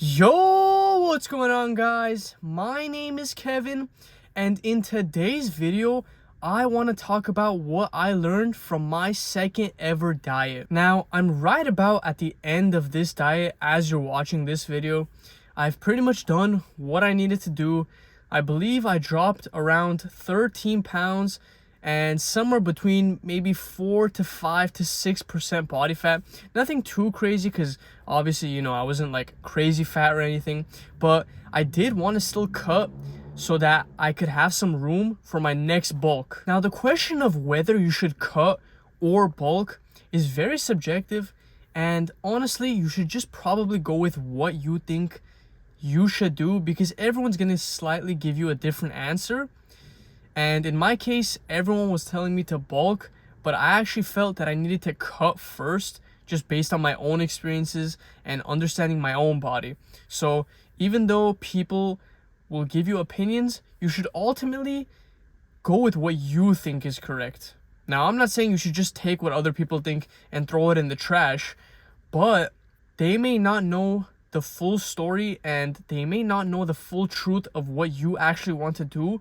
Yo, what's going on, guys? My name is Kevin, and in today's video I want to talk about what I learned from my second ever diet. Now, I'm right about at the end of this diet as you're watching this video. I've pretty much done what I needed to do. I believe I dropped around 13 pounds and somewhere between maybe 4 to 5 to 6% body fat. Nothing too crazy because obviously, I wasn't like crazy fat or anything, but I did want to still cut so that I could have some room for my next bulk. Now, the question of whether you should cut or bulk is very subjective, and honestly, you should just probably go with what you think you should do because everyone's gonna slightly give you a different answer. And in my case, everyone was telling me to bulk, but I actually felt that I needed to cut first just based on my own experiences and understanding my own body. So even though people will give you opinions, you should ultimately go with what you think is correct. Now, I'm not saying you should just take what other people think and throw it in the trash, but they may not know the full story and they may not know the full truth of what you actually want to do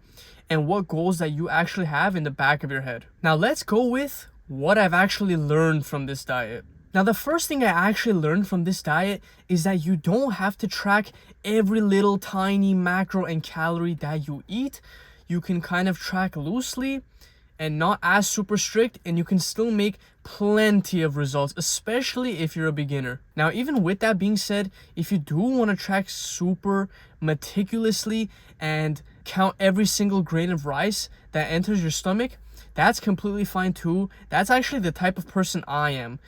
and what goals that you actually have in the back of your head. Now, let's go with what I've actually learned from this diet. Now, the first thing I actually learned from this diet is that you don't have to track every little tiny macro and calorie that you eat. You can kind of track loosely and not as super strict, and you can still make plenty of results, especially if you're a beginner. Now, even with that being said, if you do want to track super meticulously and count every single grain of rice that enters your stomach, that's completely fine too. That's actually the type of person I am.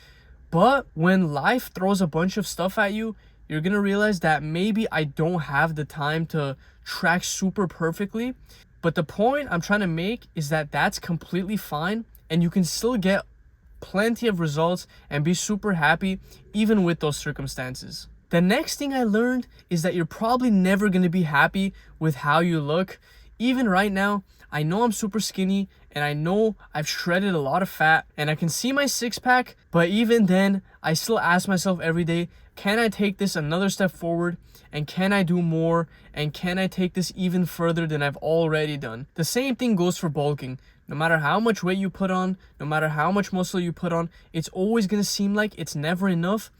But when life throws a bunch of stuff at you, you're gonna realize that maybe I don't have the time to track super perfectly. But the point I'm trying to make is that that's completely fine and you can still get plenty of results and be super happy even with those circumstances. The next thing I learned is that you're probably never going to be happy with how you look. Even right now, I know I'm super skinny and I know I've shredded a lot of fat and I can see my six pack, but even then, I still ask myself every day, can I take this another step forward? And can I do more? And can I take this even further than I've already done? The same thing goes for bulking. No matter how much weight you put on, no matter how much muscle you put on, it's always going to seem like it's never enough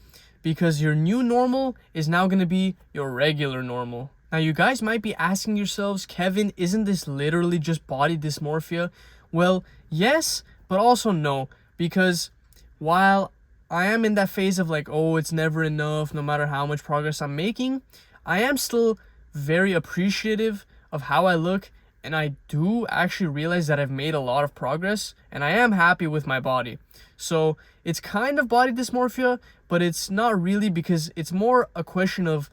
because your new normal is now going to be your regular normal. Now, you guys might be asking yourselves, Kevin, isn't this literally just body dysmorphia? Well, yes, but also no, because while I am in that phase of like, oh, it's never enough, no matter how much progress I'm making, I am still very appreciative of how I look, and I do actually realize that I've made a lot of progress, and I am happy with my body. So it's kind of body dysmorphia, but it's not really because it's more a question of,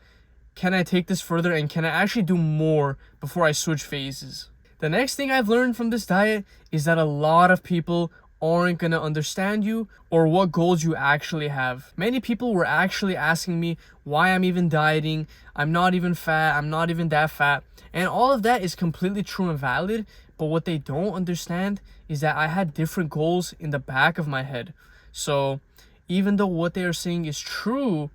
can I take this further and can I actually do more before I switch phases? The next thing I've learned from this diet is that a lot of people aren't going to understand you or what goals you actually have. Many people were actually asking me why I'm even dieting. I'm not even fat. I'm not even that fat. And all of that is completely true and valid. But what they don't understand is that I had different goals in the back of my head. So even though what they are saying is true,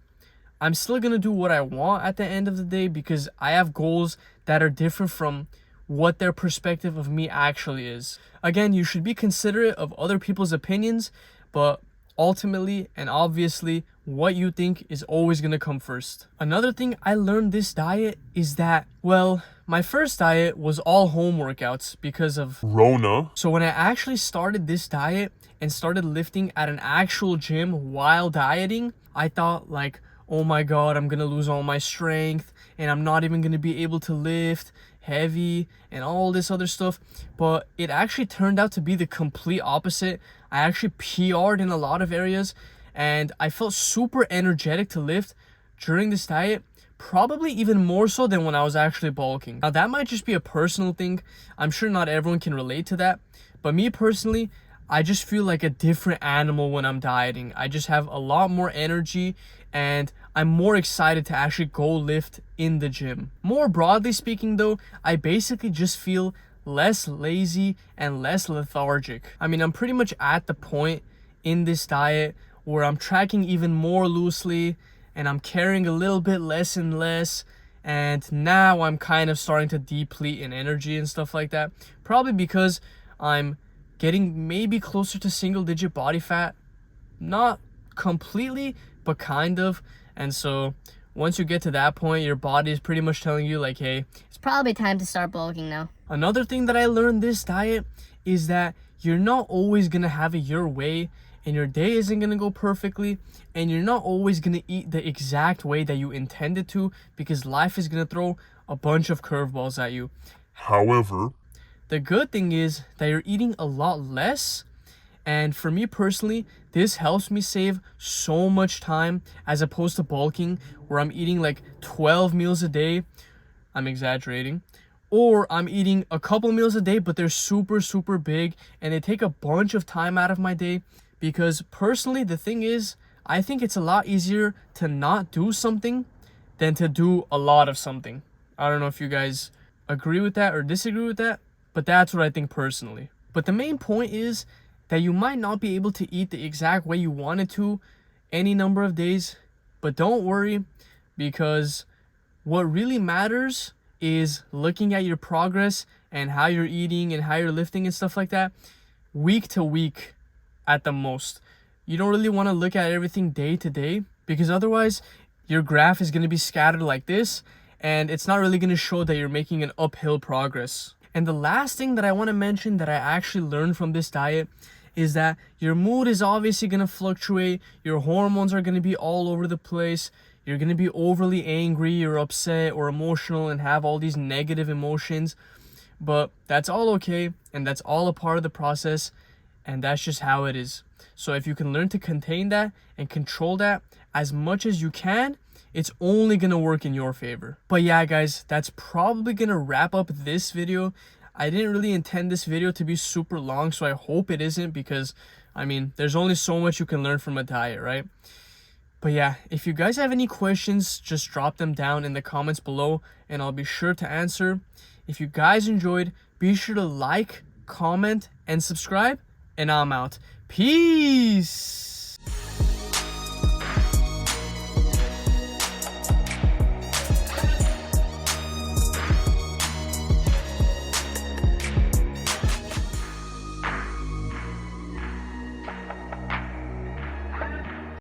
I'm still going to do what I want at the end of the day because I have goals that are different from what their perspective of me actually is. Again, you should be considerate of other people's opinions, but ultimately and obviously, what you think is always going to come first. Another thing I learned this diet is that, well, my first diet was all home workouts because of Rona. So when I actually started this diet and started lifting at an actual gym while dieting, I thought like, oh my God, I'm going to lose all my strength and I'm not even going to be able to lift heavy and all this other stuff. But it actually turned out to be the complete opposite. I actually PR'd in a lot of areas and I felt super energetic to lift during this diet, probably even more so than when I was actually bulking. Now, that might just be a personal thing. I'm sure not everyone can relate to that, but me personally, I just feel like a different animal when I'm dieting. I just have a lot more energy and I'm more excited to actually go lift in the gym. More broadly speaking though, I basically just feel less lazy and less lethargic. I mean, I'm pretty much at the point in this diet where I'm tracking even more loosely and I'm carrying a little bit less and less, and now I'm kind of starting to deplete in energy and stuff like that. Probably because I'm getting maybe closer to single-digit body fat. Not completely, but kind of. And so once you get to that point, your body is pretty much telling you like, hey, it's probably time to start bulking now. Another thing that I learned this diet is that you're not always gonna have it your way, and your day isn't gonna go perfectly, and you're not always gonna eat the exact way that you intended to, because life is gonna throw a bunch of curveballs at you. However, the good thing is that you're eating a lot less, and for me personally, this helps me save so much time as opposed to bulking, where I'm eating like 12 meals a day. I'm exaggerating. Or I'm eating a couple meals a day, but they're super big, and they take a bunch of time out of my day. Because personally, the thing is, I think it's a lot easier to not do something than to do a lot of something. I don't know if you guys agree with that or disagree with that, but that's what I think personally. But the main point is that you might not be able to eat the exact way you wanted to any number of days, but don't worry, because what really matters is looking at your progress and how you're eating and how you're lifting and stuff like that week to week at the most. You don't really want to look at everything day to day, because otherwise your graph is going to be scattered like this, and it's not really going to show that you're making an uphill progress. And the last thing that I want to mention that I actually learned from this diet is that your mood is obviously going to fluctuate. Your hormones are going to be all over the place. You're going to be overly angry or upset or emotional and have all these negative emotions. But that's all okay, and that's all a part of the process, and that's just how it is. So if you can learn to contain that and control that as much as you can, it's only going to work in your favor. But yeah, guys, that's probably going to wrap up this video. I didn't really intend this video to be super long, so I hope it isn't, because, I mean, there's only so much you can learn from a diet, right? But yeah, if you guys have any questions, just drop them down in the comments below, and I'll be sure to answer. If you guys enjoyed, be sure to like, comment, and subscribe, and I'm out. Peace!